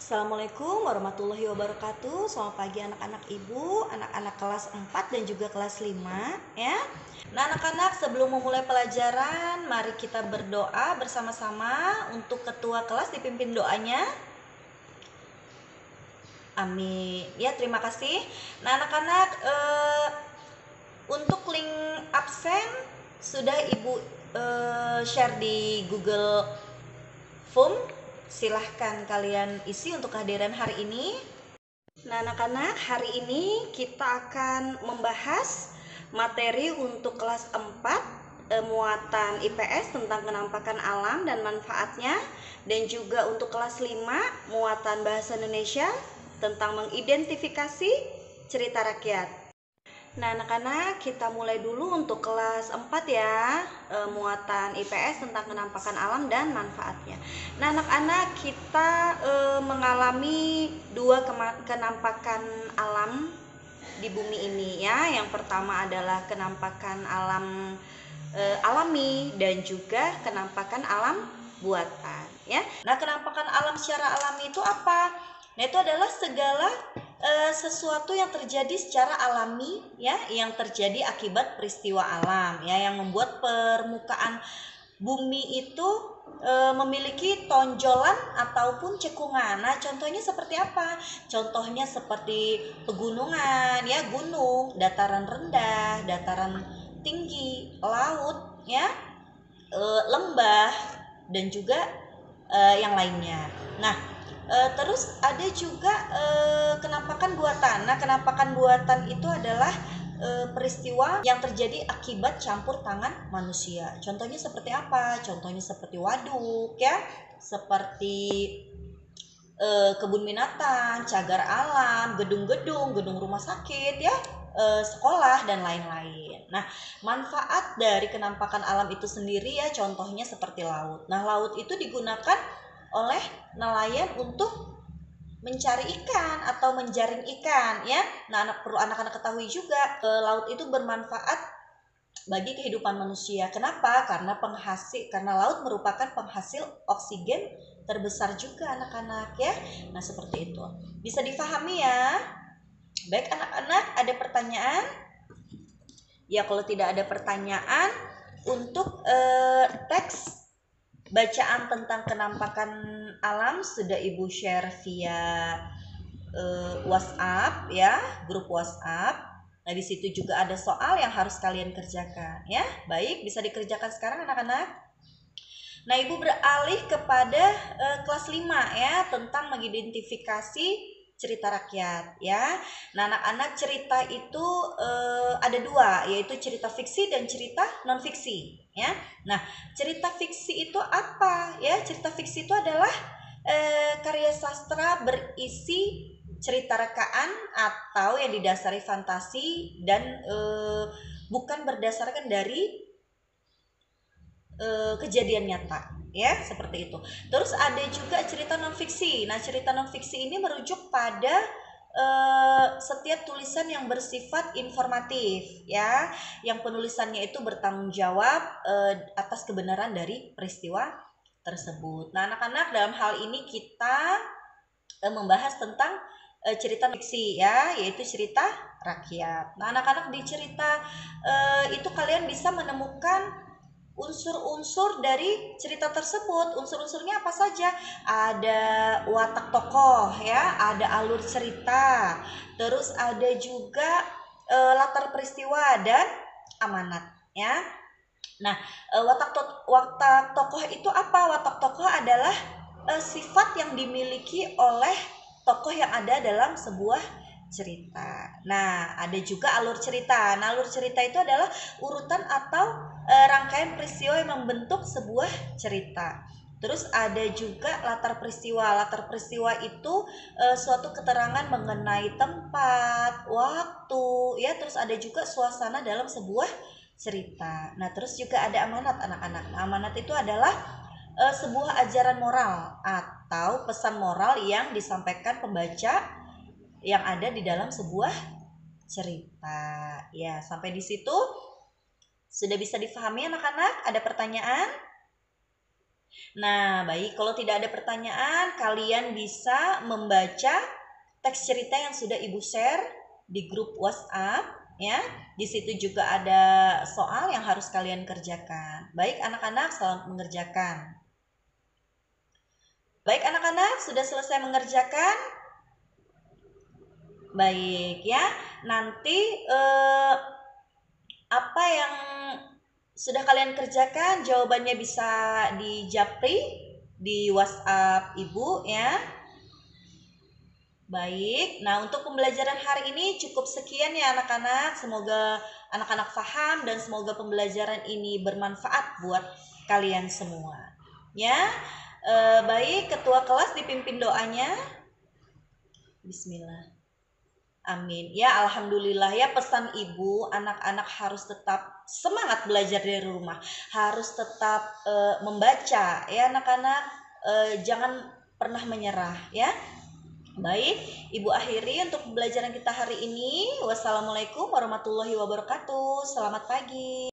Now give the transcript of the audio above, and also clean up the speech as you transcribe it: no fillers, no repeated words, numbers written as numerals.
Assalamualaikum warahmatullahi wabarakatuh. Selamat pagi anak-anak ibu, anak-anak kelas 4 dan juga kelas 5 ya. Nah, anak-anak, sebelum memulai pelajaran, mari kita berdoa bersama-sama. Untuk ketua kelas dipimpin doanya. Amin. Ya, terima kasih. Nah, anak-anak, untuk link absen sudah Ibu share di Google Form. Silahkan kalian isi untuk kehadiran hari ini. Nah, anak-anak, hari ini kita akan membahas materi untuk kelas 4, muatan IPS tentang kenampakan alam dan manfaatnya, dan juga untuk kelas 5, muatan bahasa Indonesia tentang mengidentifikasi cerita rakyat. Nah, anak-anak, kita mulai dulu untuk kelas 4 ya, muatan IPS tentang kenampakan alam dan manfaatnya. Nah, anak-anak, kita mengalami dua kenampakan alam di bumi ini ya. Yang pertama adalah kenampakan alam alami dan juga kenampakan alam buatan ya. Nah, kenampakan alam secara alami itu apa? Nah, itu adalah segala sesuatu yang terjadi secara alami ya, yang terjadi akibat peristiwa alam ya, yang membuat permukaan bumi itu memiliki tonjolan ataupun cekungan. Nah, contohnya seperti apa? Contohnya seperti pegunungan ya, gunung, dataran rendah, dataran tinggi, laut ya, lembah dan juga yang lainnya. Nah, terus ada juga kenampakan buatan. Nah, kenampakan buatan itu adalah peristiwa yang terjadi akibat campur tangan manusia. Contohnya seperti apa? Contohnya seperti waduk ya, seperti kebun binatang, cagar alam, gedung-gedung, gedung rumah sakit ya, sekolah dan lain-lain. Nah, manfaat dari kenampakan alam itu sendiri ya, contohnya seperti laut. Nah, laut itu digunakan oleh nelayan untuk mencari ikan atau menjaring ikan ya. Nah, perlu anak-anak ketahui juga, laut itu bermanfaat bagi kehidupan manusia. Kenapa? Karena laut merupakan penghasil oksigen terbesar juga anak-anak ya. Nah, seperti itu. Bisa difahami ya? Baik anak-anak, ada pertanyaan? Ya, kalau tidak ada pertanyaan, untuk teks bacaan tentang kenampakan alam sudah Ibu share via WhatsApp ya, grup WhatsApp. Nah, di situ juga ada soal yang harus kalian kerjakan ya. Baik, bisa dikerjakan sekarang anak-anak. Nah, Ibu beralih kepada kelas 5 ya, tentang mengidentifikasi cerita rakyat ya. Nah, anak-anak, cerita itu ada dua, yaitu cerita fiksi dan cerita non fiksi ya. Nah, cerita fiksi itu apa ya? Cerita fiksi itu adalah karya sastra berisi cerita rekaan atau yang didasari fantasi dan bukan berdasarkan dari kejadian nyata ya, seperti itu. Terus ada juga cerita non fiksi. Nah, cerita non fiksi ini merujuk pada setiap tulisan yang bersifat informatif ya, yang penulisannya itu bertanggung jawab atas kebenaran dari peristiwa tersebut. Nah, anak-anak, dalam hal ini kita membahas tentang cerita fiksi ya, yaitu cerita rakyat. Nah, anak-anak, di cerita itu kalian bisa menemukan unsur-unsur dari cerita tersebut. Unsur-unsurnya apa saja? Ada watak tokoh ya, ada alur cerita, terus ada juga latar peristiwa dan amanat ya. Nah, watak tokoh itu apa? Watak tokoh adalah sifat yang dimiliki oleh tokoh yang ada dalam sebuah cerita. Nah, ada juga alur cerita. Nah, alur cerita itu adalah urutan atau rangkaian peristiwa yang membentuk sebuah cerita. Terus ada juga latar peristiwa. Latar peristiwa itu suatu keterangan mengenai tempat, waktu, ya. Terus ada juga suasana dalam sebuah cerita. Nah, terus juga ada amanat anak-anak. Nah, amanat itu adalah sebuah ajaran moral atau pesan moral yang disampaikan pembaca yang ada di dalam sebuah cerita. Ya, sampai di situ sudah bisa difahami anak-anak? Ada pertanyaan? Nah, baik, kalau tidak ada pertanyaan, kalian bisa membaca teks cerita yang sudah Ibu share di grup WhatsApp ya. Di situ juga ada soal yang harus kalian kerjakan. Baik anak-anak, selamat mengerjakan. Baik anak-anak, sudah selesai mengerjakan? Baik ya. Nanti apa yang sudah kalian kerjakan, jawabannya bisa di japri di WhatsApp Ibu ya. Baik, nah untuk pembelajaran hari ini cukup sekian ya anak-anak. Semoga anak-anak paham dan semoga pembelajaran ini bermanfaat buat kalian semua. Ya, baik, ketua kelas dipimpin doanya. Bismillah. Amin. Ya, alhamdulillah ya, pesan ibu, anak-anak harus tetap semangat belajar dari rumah. Harus tetap membaca ya anak-anak. Jangan pernah menyerah ya. Baik, Ibu akhiri untuk pembelajaran kita hari ini. Wassalamualaikum warahmatullahi wabarakatuh. Selamat pagi.